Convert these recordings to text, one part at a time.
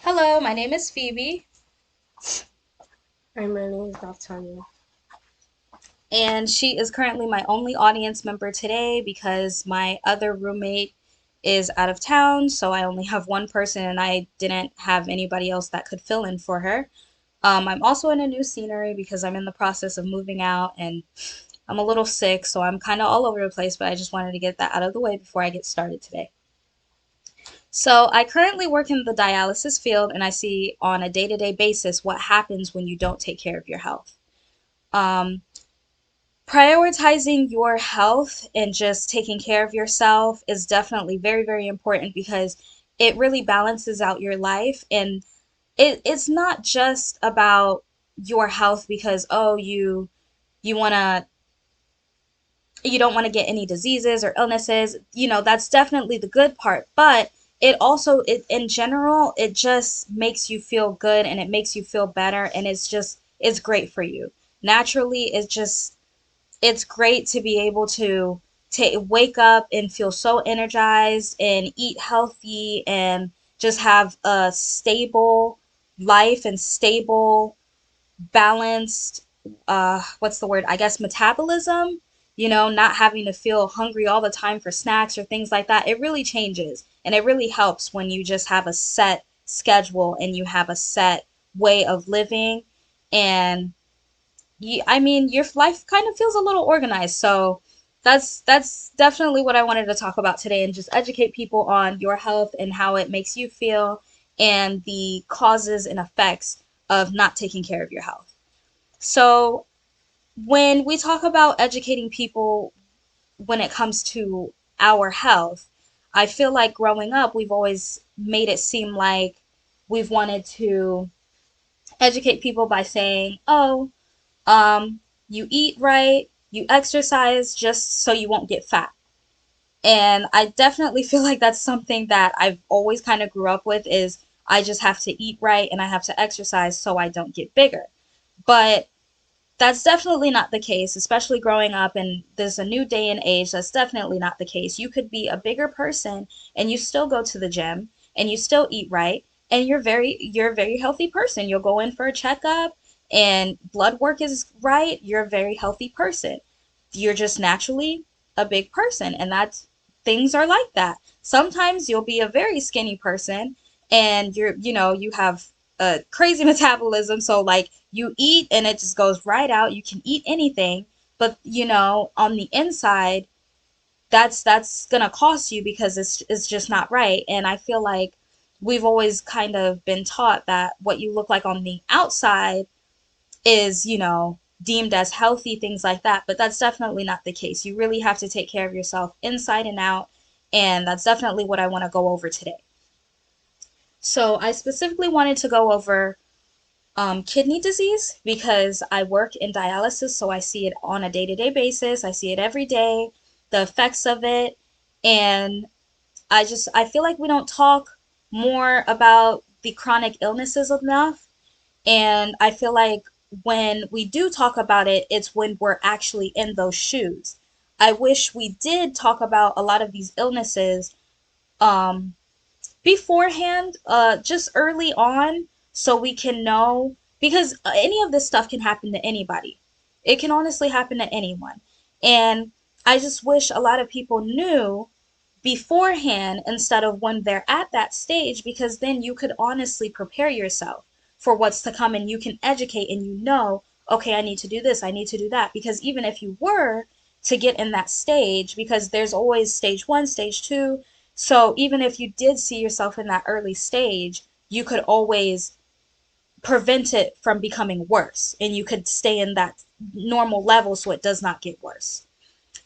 Hello, my name is Phoebe, Hi, my name is Daftania. and she is currently my only audience member today because my other roommate is out of town, so I only have one person and I didn't have anybody else that could fill in for her. I'm also in a new scenery because I'm in the process of moving out and I'm a little sick, so I'm kind of all over the place, but I just wanted to get that out of the way before I get started today. So, I currently work in the dialysis field and I see on a day to day basis what happens when you don't take care of your health. Um, Prioritizing your health and just taking care of yourself is definitely very, very important because it really balances out your life. And it's not just about your health because, oh, you want to you don't want to get any diseases or illnesses. That's definitely the good part, but it in general, it just makes you feel good and it makes you feel better, and it's great for you. Naturally, it's great to be able to wake up and feel so energized and eat healthy and just have a stable life and stable, balanced, what's the word? I guess metabolism, not having to feel hungry all the time for snacks or things like that. It really changes and it really helps when you just have a set schedule and you have a set way of living. And I mean, your life kind of feels a little organized. So that's definitely what I wanted to talk about today and just educate people on your health and how it makes you feel and the causes and effects of not taking care of your health. So, when we talk about educating people when it comes to our health, I feel like growing up, we've always made it seem like we've wanted to educate people by saying, oh, you eat right, you exercise just so you won't get fat. And I definitely feel like that's something that I've always kind of grew up with is I just have to eat right and I have to exercise so I don't get bigger. But that's definitely not the case, especially growing up and there's a new day and age. That's definitely not the case. You could be a bigger person and you still go to the gym and you still eat right and you're a very healthy person. You'll go in for a checkup and blood work is right. You're a very healthy person. You're just naturally a big person, and that's things are like that. Sometimes you'll be a very skinny person and you have a crazy metabolism, so like you eat and it just goes right out. You can eat anything, but on the inside, that's gonna cost you because it's just not right. And I feel like we've always kind of been taught that what you look like on the outside is, deemed as healthy, things like that. But that's definitely not the case. You really have to take care of yourself inside and out. And that's definitely what I want to go over today. So I specifically wanted to go over kidney disease because I work in dialysis, so I see it on a day to day basis. I see it every day, the effects of it. And I feel like we don't talk more about the chronic illnesses enough. And I feel like when we do talk about it, it's when we're actually in those shoes. I wish we did talk about a lot of these illnesses um, beforehand, just early on, so we can know because any of this stuff can happen to anybody. It can honestly happen to anyone. And I just wish a lot of people knew beforehand instead of when they're at that stage because then you could honestly prepare yourself for what's to come and you can educate and okay, I need to do this, I need to do that. Because even if you were to get in that stage, because there's always stage one, stage two. So even if you did see yourself in that early stage, you could always prevent it from becoming worse and you could stay in that normal level so it does not get worse.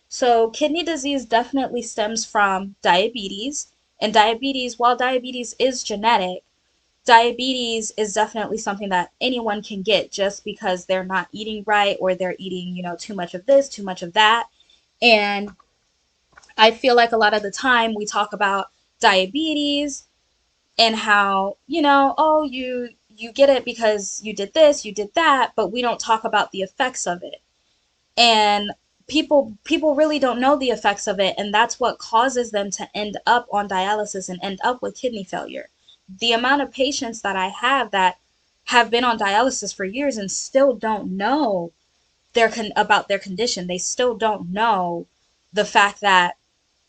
So, kidney disease definitely stems from diabetes. And diabetes, while diabetes is genetic, diabetes is definitely something that anyone can get just because they're not eating right or they're eating, too much of this, too much of that. And I feel like a lot of the time we talk about diabetes and how, oh, you get it because you did this, you did that, but we don't talk about the effects of it. And people really don't know the effects of it, and that's what causes them to end up on dialysis and end up with kidney failure the amount of patients that I have that have been on dialysis for years and still don't know about their condition. They still don't know the fact that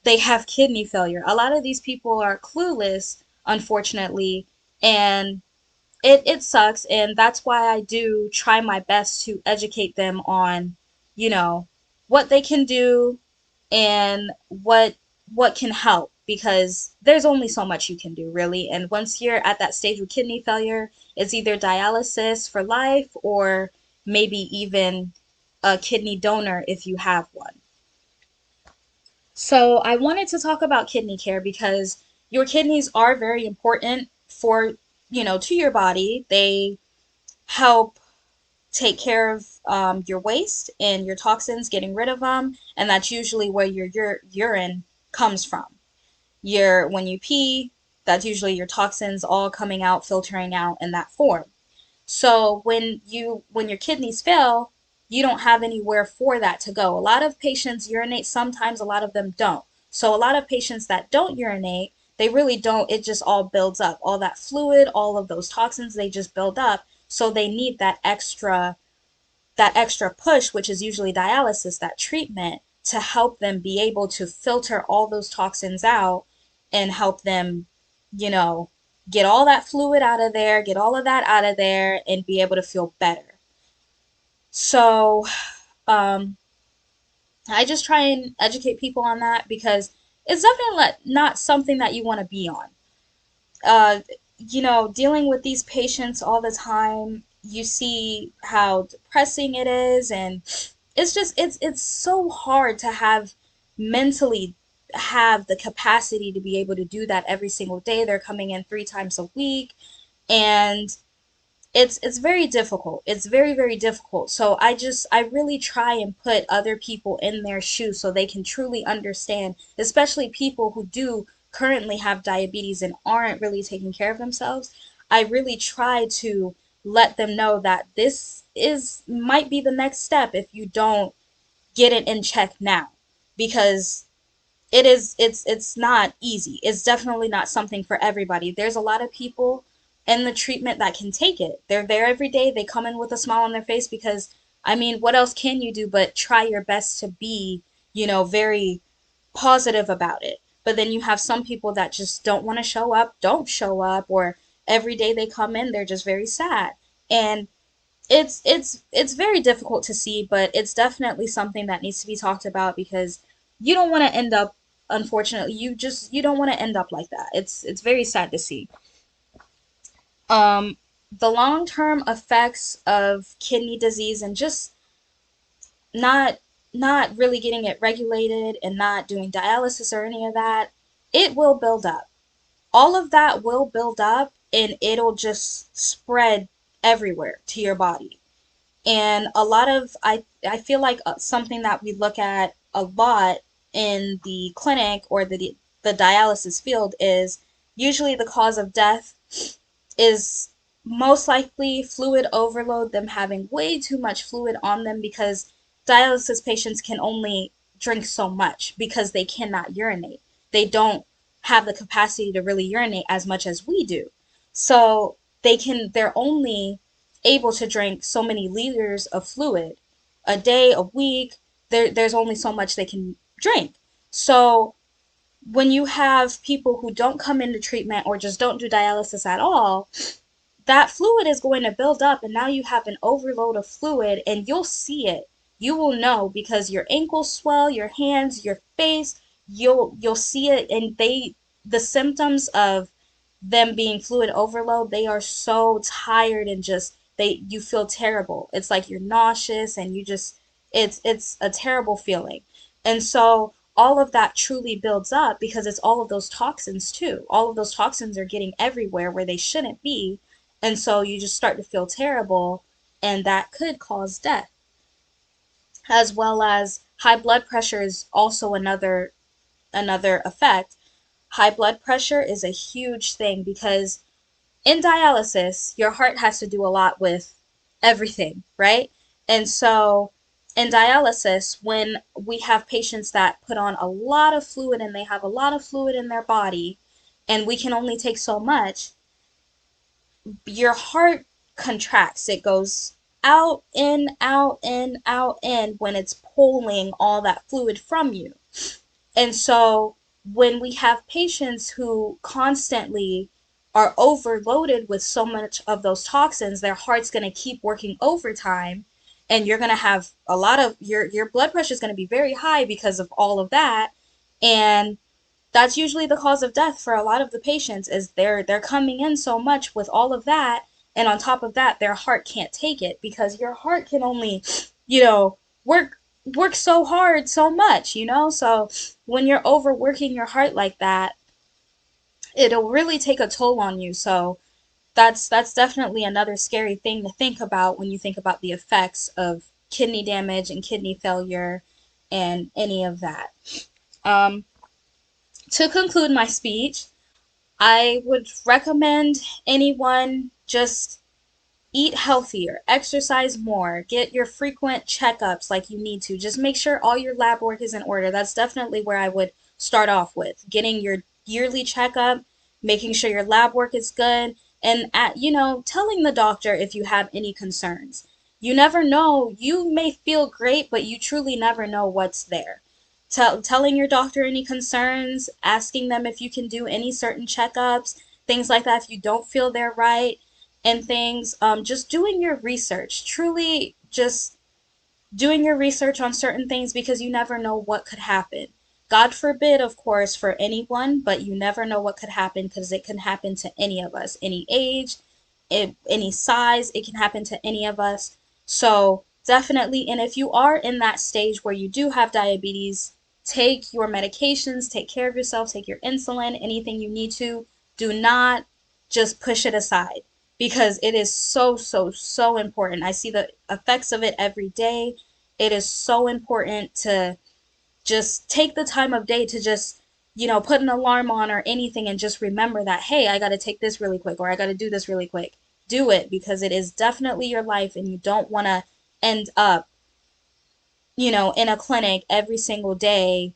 they have kidney failure. A lot of these people are clueless, unfortunately, and it sucks. And that's why I do try my best to educate them on, you know, what they can do and what can help, because there's only so much you can do, really. And once you're at that stage with kidney failure, it's either dialysis for life or maybe even a kidney donor if you have one. So I wanted to talk about kidney care because your kidneys are very important for, to your body. They help take care of your waste and your toxins, getting rid of them, and that's usually where your urine comes from. When you pee, that's usually your toxins all coming out, filtering out in that form. So when your kidneys fail, you don't have anywhere for that to go. A lot of patients urinate sometimes, a lot of them don't. So a lot of patients that don't urinate, they really don't, it just all builds up. All that fluid, all of those toxins, they just build up. So they need that extra push, which is usually dialysis, that treatment, to help them be able to filter all those toxins out and help them, you know, get all that fluid out of there, get all of that out of there, and be able to feel better. So, um, I just try and educate people on that because it's definitely not something that you want to be on. uh, Dealing with these patients all the time, you see how depressing it is, and it's so hard to mentally have the capacity to be able to do that every single day. They're coming in 3 times a week, and it's very difficult. It's very, very difficult. So I really try and put other people in their shoes so they can truly understand, especially people who do currently have diabetes and aren't really taking care of themselves. I really try to let them know that this is might be the next step if you don't get it in check now, because it's not easy. It's definitely not something for everybody. There's a lot of people in the treatment that can take it. They're there every day. They come in with a smile on their face because, I mean, what else can you do but try your best to be, very positive about it. But then you have some people that just don't want to show up, don't show up, or every day they come in, they're just very sad. And it's very difficult to see, but it's definitely something that needs to be talked about because you don't want to end up, unfortunately, you don't want to end up like that. It's very sad to see. Um, the long-term effects of kidney disease and just not not really getting it regulated and not doing dialysis or any of that, it will build up. All of that will build up and it'll just spread everywhere to your body. And a lot of I feel like something that we look at a lot in the clinic or the dialysis field is usually the cause of death is most likely fluid overload, them having way too much fluid on them, because dialysis patients can only drink so much because they cannot urinate. They don't have the capacity to really urinate as much as we do. So they're only able to drink so many liters of fluid a day, a week. There's only so much they can drink. So when you have people who don't come into treatment or just don't do dialysis at all, that fluid is going to build up, and now you have an overload of fluid, and you'll see it. You will know because your ankles swell, your hands, your face, you'll see it. And the symptoms of them being fluid overload, they are so tired and just you feel terrible. It's like you're nauseous and you just it's a terrible feeling. And so all of that truly builds up because it's all of those toxins too. All of those toxins are getting everywhere where they shouldn't be, and so you just start to feel terrible, and that could cause death. As well as high blood pressure is also another effect. High blood pressure is a huge thing because in dialysis, your heart has to do a lot with everything, right? And so in dialysis, when we have patients that put on a lot of fluid and they have a lot of fluid in their body, and we can only take so much, your heart contracts. It goes out, in, out, in, out, in when it's pulling all that fluid from you. And so when we have patients who constantly are overloaded with so much of those toxins, their heart's going to keep working overtime, and you're going to have a lot of your blood pressure is going to be very high because of all of that. And that's usually the cause of death for a lot of the patients is they're coming in so much with all of that, and on top of that their heart can't take it because your heart can only, you know, work so hard so much, so when you're overworking your heart like that, it'll really take a toll on you. So that's definitely another scary thing to think about when you think about the effects of kidney damage and kidney failure and any of that. um, to conclude my speech, I would recommend anyone just eat healthier, exercise more, get your frequent checkups like you need to. Just make sure all your lab work is in order. That's definitely where I would start off with. Getting your yearly checkup, making sure your lab work is good, and telling the doctor if you have any concerns. You never know. You may feel great, but you truly never know what's there. Telling your doctor any concerns, asking them if you can do any certain checkups, things like that if you don't feel they're right, and things. Just doing your research, truly just doing your research on certain things because you never know what could happen. God forbid, of course, for anyone, but you never know what could happen because it can happen to any of us, any age, any size, it can happen to any of us. So definitely, and if you are in that stage where you do have diabetes, take your medications, take care of yourself, take your insulin, anything you need to. Do not just push it aside because it is so, so, so important. I see the effects of it every day. It is so important to just take the time of day to just, put an alarm on or anything and just remember that, hey, I got to take this really quick or I got to do this really quick. Do it because it is definitely your life and you don't want to end up, in a clinic every single day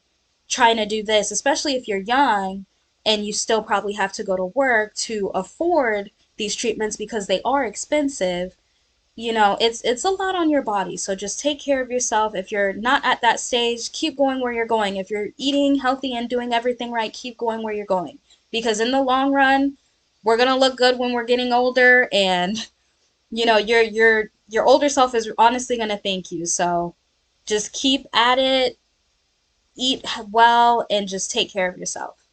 trying to do this, especially if you're young and you still probably have to go to work to afford these treatments because they are expensive. It's a lot on your body. So just take care of yourself. If you're not at that stage, keep going where you're going. If you're eating healthy and doing everything right, keep going where you're going. Because in the long run, we're gonna look good when we're getting older, and your older self is honestly gonna thank you. So just keep at it, eat well, and just take care of yourself.